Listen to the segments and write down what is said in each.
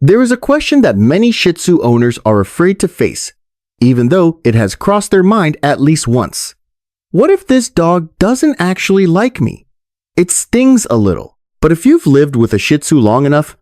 There is a question that many Shih Tzu owners are afraid to face, even though it has crossed their mind at least once. What if this dog doesn't actually like me? It stings a little, but if you've lived with a Shih Tzu long enough,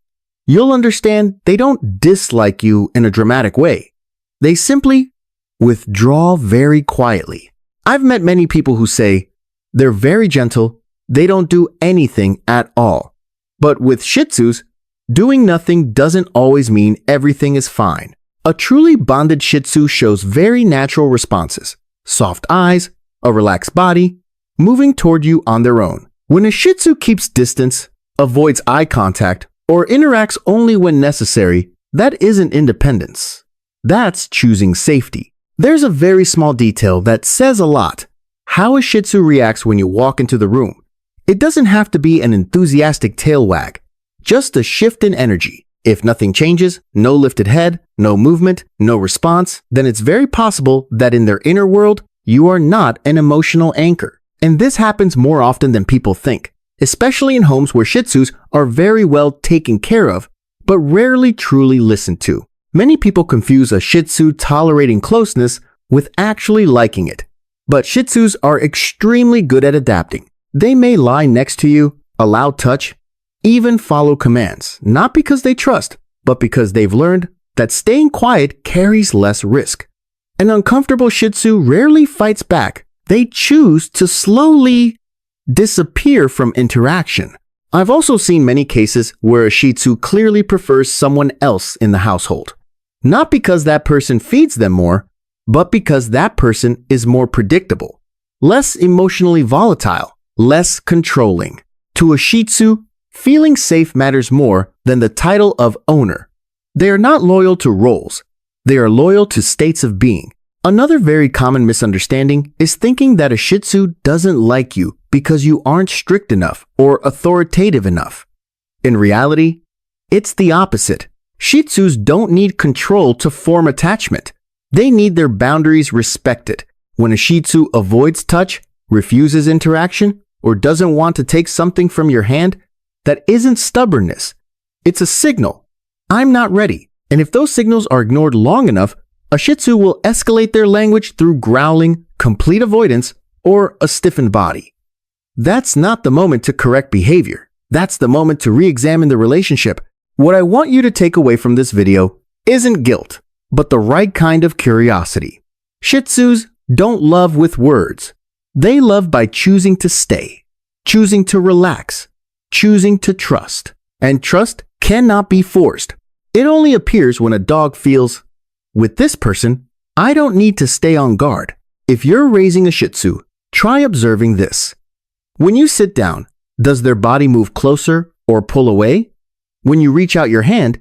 you'll understand they don't dislike you in a dramatic way. They simply withdraw very quietly. I've met many people who say they're very gentle, they don't do anything at all. But with Shih Tzus, doing nothing doesn't always mean everything is fine. A truly bonded Shih Tzu shows very natural responses: soft eyes, a relaxed body, moving toward you on their own. When a Shih Tzu keeps distance, avoids eye contact, or interacts only when necessary, that isn't independence. That's choosing safety. There's a very small detail that says a lot: how a Shih Tzu reacts when you walk into the room. It doesn't have to be an enthusiastic tail wag, just a shift in energy. If nothing changes, no lifted head, no movement, no response, then it's very possible that in their inner world, you are not an emotional anchor. And this happens more often than people think, especially in homes where Shih Tzus are very well taken care of, but rarely truly listened to. Many people confuse a Shih Tzu tolerating closeness with actually liking it. But Shih Tzus are extremely good at adapting. They may lie next to you, allow touch, even follow commands, not because they trust, but because they've learned that staying quiet carries less risk. An uncomfortable Shih Tzu rarely fights back. They choose to slowly disappear from interaction. I've also seen many cases where a Shih Tzu clearly prefers someone else in the household. Not because that person feeds them more, but because that person is more predictable, less emotionally volatile, less controlling. To a Shih Tzu, feeling safe matters more than the title of owner. They are not loyal to roles. They are loyal to states of being. Another very common misunderstanding is thinking that a Shih Tzu doesn't like you because you aren't strict enough or authoritative enough. In reality, it's the opposite. Shih Tzus don't need control to form attachment. They need their boundaries respected. When a Shih Tzu avoids touch, refuses interaction, or doesn't want to take something from your hand, that isn't stubbornness. It's a signal. I'm not ready. And if those signals are ignored long enough, a Shih Tzu will escalate their language through growling, complete avoidance, or a stiffened body. That's not the moment to correct behavior. That's the moment to re-examine the relationship. What I want you to take away from this video isn't guilt, but the right kind of curiosity. Shih Tzus don't love with words. They love by choosing to stay, choosing to relax, choosing to trust. And trust cannot be forced. It only appears when a dog feels, with this person, I don't need to stay on guard. If you're raising a Shih Tzu, try observing this. When you sit down, does their body move closer or pull away? When you reach out your hand,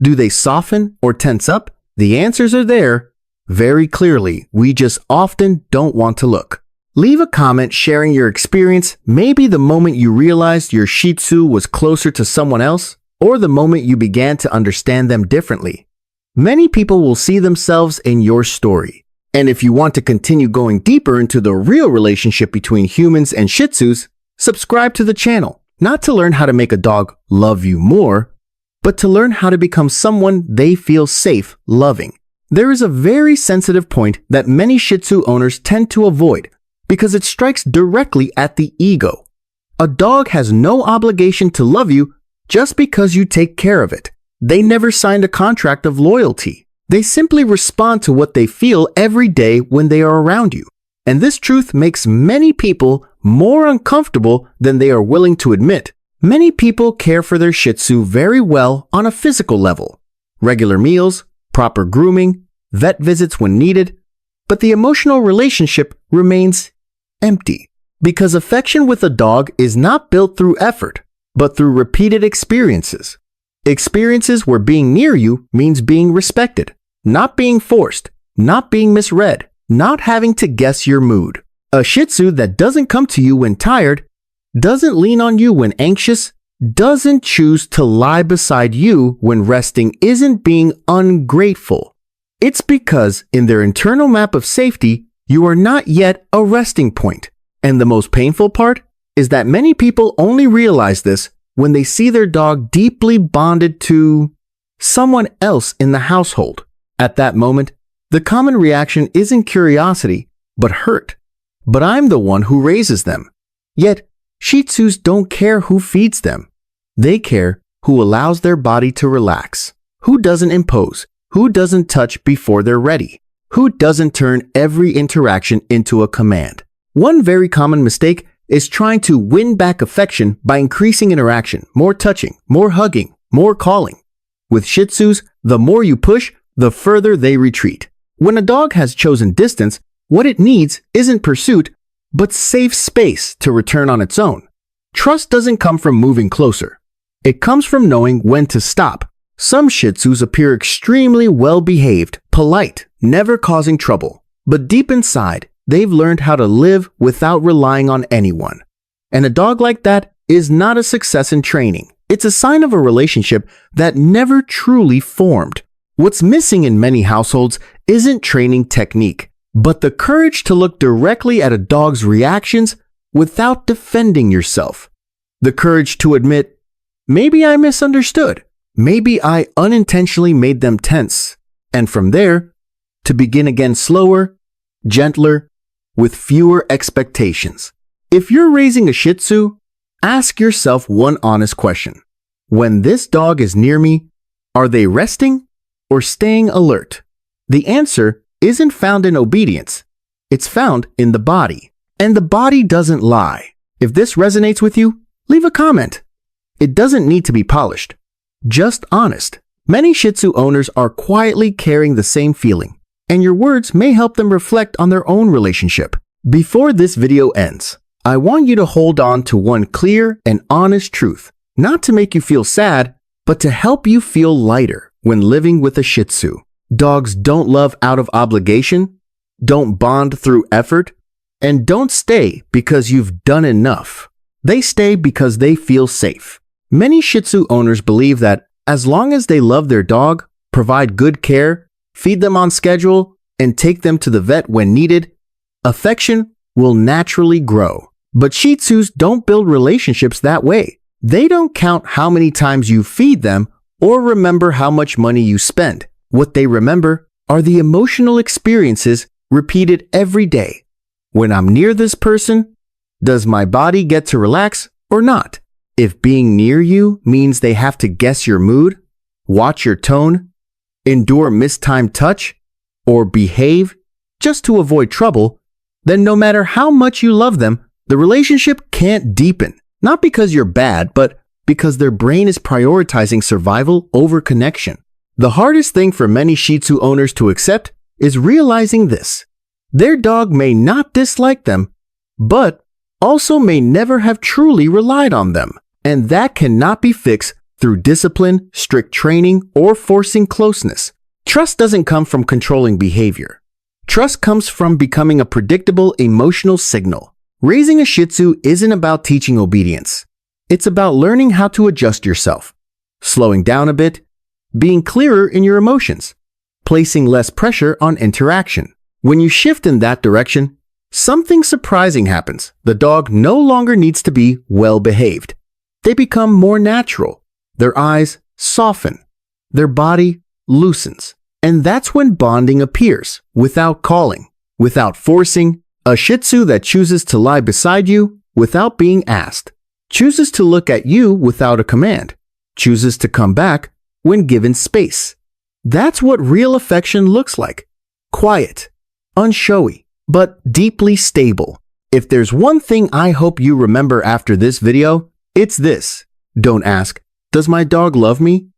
do they soften or tense up? The answers are there very clearly. We just often don't want to look. Leave a comment sharing your experience, maybe the moment you realized your Shih Tzu was closer to someone else, or the moment you began to understand them differently. Many people will see themselves in your story. And if you want to continue going deeper into the real relationship between humans and Shih Tzus, subscribe to the channel, not to learn how to make a dog love you more, but to learn how to become someone they feel safe loving. There is a very sensitive point that many Shih Tzu owners tend to avoid, because it strikes directly at the ego. A dog has no obligation to love you just because you take care of it. They never signed a contract of loyalty. They simply respond to what they feel every day when they are around you. And this truth makes many people more uncomfortable than they are willing to admit. Many people care for their Shih Tzu very well on a physical level. Regular meals, proper grooming, vet visits when needed. But the emotional relationship remains empty, because affection with a dog is not built through effort, but through repeated experiences. Experiences where being near you means being respected, not being forced, not being misread, not having to guess your mood. A Shih Tzu that doesn't come to you when tired, doesn't lean on you when anxious, doesn't choose to lie beside you when resting isn't being ungrateful. It's because in their internal map of safety, you are not yet a resting point. And the most painful part is that many people only realize this when they see their dog deeply bonded to someone else in the household. At that moment, the common reaction isn't curiosity, but hurt. But I'm the one who raises them. Yet, Shih Tzus don't care who feeds them. They care who allows their body to relax, who doesn't impose, who doesn't touch before they're ready, who doesn't turn every interaction into a command. One very common mistake is trying to win back affection by increasing interaction, more touching, more hugging, more calling. With Shih Tzus, the more you push, the further they retreat. When a dog has chosen distance, what it needs isn't pursuit, but safe space to return on its own. Trust doesn't come from moving closer. It comes from knowing when to stop. Some Shih Tzus appear extremely well-behaved, polite, never causing trouble. But deep inside, they've learned how to live without relying on anyone. And a dog like that is not a success in training. It's a sign of a relationship that never truly formed. What's missing in many households isn't training technique, but the courage to look directly at a dog's reactions without defending yourself. The courage to admit, maybe I misunderstood. Maybe I unintentionally made them tense. And from there, to begin again slower, gentler, with fewer expectations. If you're raising a Shih Tzu, ask yourself one honest question. When this dog is near me, are they resting or staying alert? The answer isn't found in obedience. It's found in the body. And the body doesn't lie. If this resonates with you, leave a comment. It doesn't need to be polished. Just honest. Many Shih Tzu owners are quietly carrying the same feeling, and your words may help them reflect on their own relationship. Before this video ends, I want you to hold on to one clear and honest truth, not to make you feel sad, but to help you feel lighter when living with a Shih Tzu. Dogs don't love out of obligation, don't bond through effort, and don't stay because you've done enough. They stay because they feel safe. Many Shih Tzu owners believe that as long as they love their dog, provide good care, feed them on schedule, and take them to the vet when needed, affection will naturally grow. But Shih Tzus don't build relationships that way. They don't count how many times you feed them or remember how much money you spend. What they remember are the emotional experiences repeated every day. When I'm near this person, does my body get to relax or not? If being near you means they have to guess your mood, watch your tone, endure mistimed touch, or behave just to avoid trouble, then no matter how much you love them, the relationship can't deepen. Not because you're bad, but because their brain is prioritizing survival over connection. The hardest thing for many Shih Tzu owners to accept is realizing this. Their dog may not dislike them, but also may never have truly relied on them. And that cannot be fixed through discipline, strict training, or forcing closeness. Trust doesn't come from controlling behavior. Trust comes from becoming a predictable emotional signal. Raising a Shih Tzu isn't about teaching obedience. It's about learning how to adjust yourself, slowing down a bit, being clearer in your emotions, placing less pressure on interaction. When you shift in that direction, something surprising happens. The dog no longer needs to be well-behaved. They become more natural. Their eyes soften. Their body loosens. And that's when bonding appears, without calling, without forcing. A Shih Tzu that chooses to lie beside you without being asked, chooses to look at you without a command, chooses to come back when given space. That's what real affection looks like. Quiet, unshowy, but deeply stable. If there's one thing I hope you remember after this video, it's this. Don't ask, does my dog love me?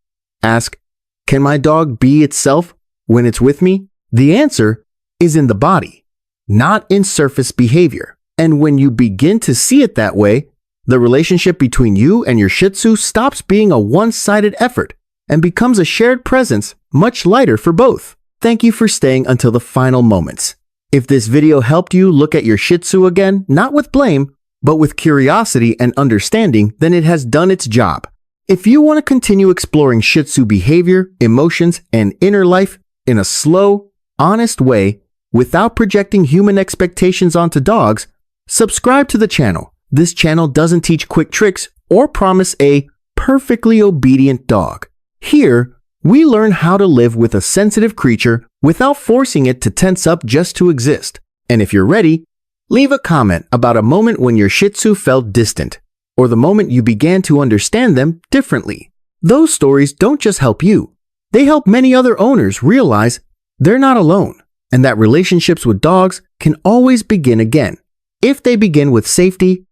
Ask, can my dog be itself when it's with me? The answer is in the body, not in surface behavior. And when you begin to see it that way, the relationship between you and your Shih Tzu stops being a one-sided effort and becomes a shared presence, much lighter for both. Thank you for staying until the final moments. If this video helped you look at your Shih Tzu again, not with blame, but with curiosity and understanding, then it has done its job. If you want to continue exploring Shih Tzu behavior, emotions, and inner life in a slow, honest way without projecting human expectations onto dogs, subscribe to the channel. This channel doesn't teach quick tricks or promise a perfectly obedient dog. Here, We learn how to live with a sensitive creature without forcing it to tense up just to exist. And if you're ready, leave a comment about a moment when your Shih Tzu felt distant, or the moment you began to understand them differently. Those stories don't just help you. They help many other owners realize they're not alone, and that relationships with dogs can always begin again, if they begin with safety,